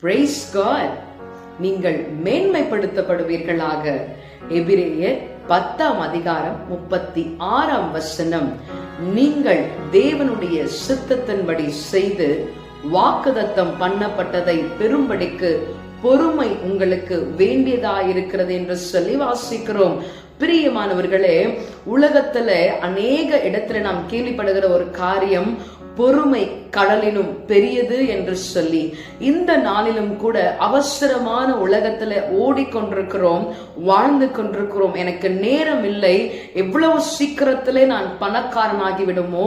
Praise God. நீங்கள் மேன்மைப்படுத்தப்படுவீர்களாக. எபிரேயர் 10:36 நீங்கள் தேவனுடைய சித்தத்தின்படி செய்து வாக்குதத்தம் பண்ணப்பட்டதை பெறும்படிக்கு பொறுமை உங்களுக்கு வேண்டியதாயிருக்கிறது என்று சொல்லி வாசிக்கிறோம். பிரியமானவர்களே, உலகத்துல அநேக இடத்துல நாம் கேள்விப்படுகிற ஒரு காரியம் பொறுமை கடலிலும் பெரியது என்று சொல்லி, இந்த நாளிலும் கூட அவசரமான உலகத்துல ஓடிக்கொண்டிருக்கிறோம், வாழ்ந்து கொண்டிருக்கிறோம். எனக்கு நேரம் இல்லை, எவ்வளவு சீக்கிரத்திலே நான் பணக்காரனாகி விடுமோ,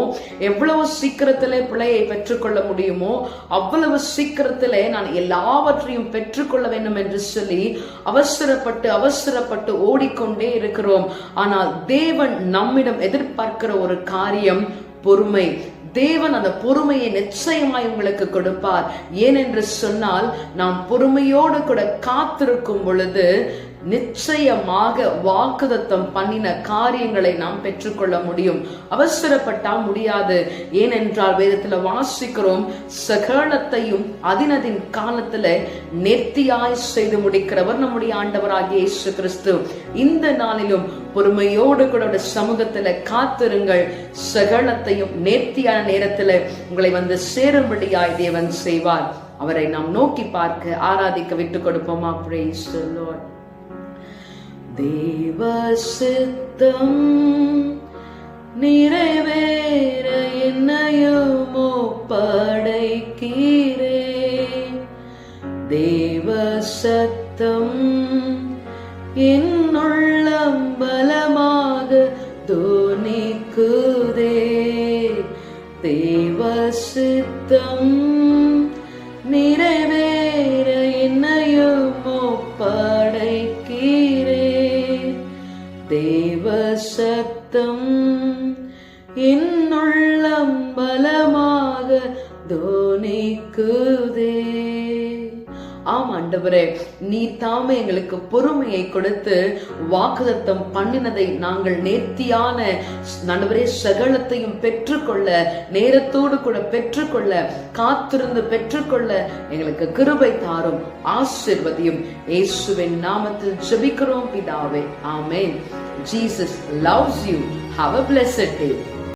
எவ்வளவு சீக்கிரத்திலே பிள்ளையை பெற்றுக்கொள்ள முடியுமோ, அவ்வளவு சீக்கிரத்திலே நான் எல்லாவற்றையும் பெற்றுக்கொள்ள வேண்டும் என்று சொல்லி அவசரப்பட்டு ஓடிக்கொண்டே இருக்கிறோம். ஆனால் தேவன் நம்மிடம் எதிர்பார்க்கிற ஒரு காரியம் பொறுமை. தேவன் அந்த பொறுமையை நிச்சயமாய் உங்களுக்கு கொடுப்பார். ஏனென்று சொன்னால், நாம் பொறுமையோடு கூட காத்திருக்கும் பொழுது நிச்சயமாக வாக்குதத்தம் பண்ணின காரியங்களை நாம் பெற்றுக்கொள்ள முடியும். அவசரப்பட்டா முடியாது. ஏனென்றால் வேதத்துல வாசிக்கிறோம், சகலத்தையும் அதினதின் காலத்துல நேர்த்தியாய் செய்து முடிக்கிறவர் நம்முடைய ஆண்டவராகிய இயேசு கிறிஸ்து. இந்த நாளிலும் பொறுமையோடு கூட சமூகத்துல காத்திருங்கள். சகலத்தையும் நேர்த்தியான நேரத்துல உங்களை வந்து சேரும்படியாய் தேவன் செய்வார். அவரை நாம் நோக்கி பார்க்க ஆராதிக்க விட்டு கொடுப்போமா? Praise the Lord. தேவ சித்தம் நிறைவேற என்னையும் ஒப்படைக்கிறேன். தேவ சத்தம் என்னுள்ளம் பலமாக துணிக்குதே. தேவ சித்தம் நிறைவேற என்னையும் ஒப்படைக்கிறேன். தேவ சத்தம் என்னுள்ளம் பலமாக துணிக்குதே. ஆம் ஆண்டவரே, நீ தாமே எங்களுக்கு பொறுமையை கொடுத்து வாக்குதத்தம் பண்ணினதை நாங்கள் நேர்த்தியான ஆண்டவரே சகலத்தையும் பெற்றுக்கொள்ள, நேரத்தோடு கூட பெற்றுக்கொள்ள, காத்திருந்து பெற்றுக்கொள்ள எங்களுக்கு கிருபை தாரும், ஆசீர்வதியும். இயேசுவின் நாமத்தில் ஜெபிக்கிறோம் பிதாவே, ஆமென். Jesus loves you. Have a blessed day.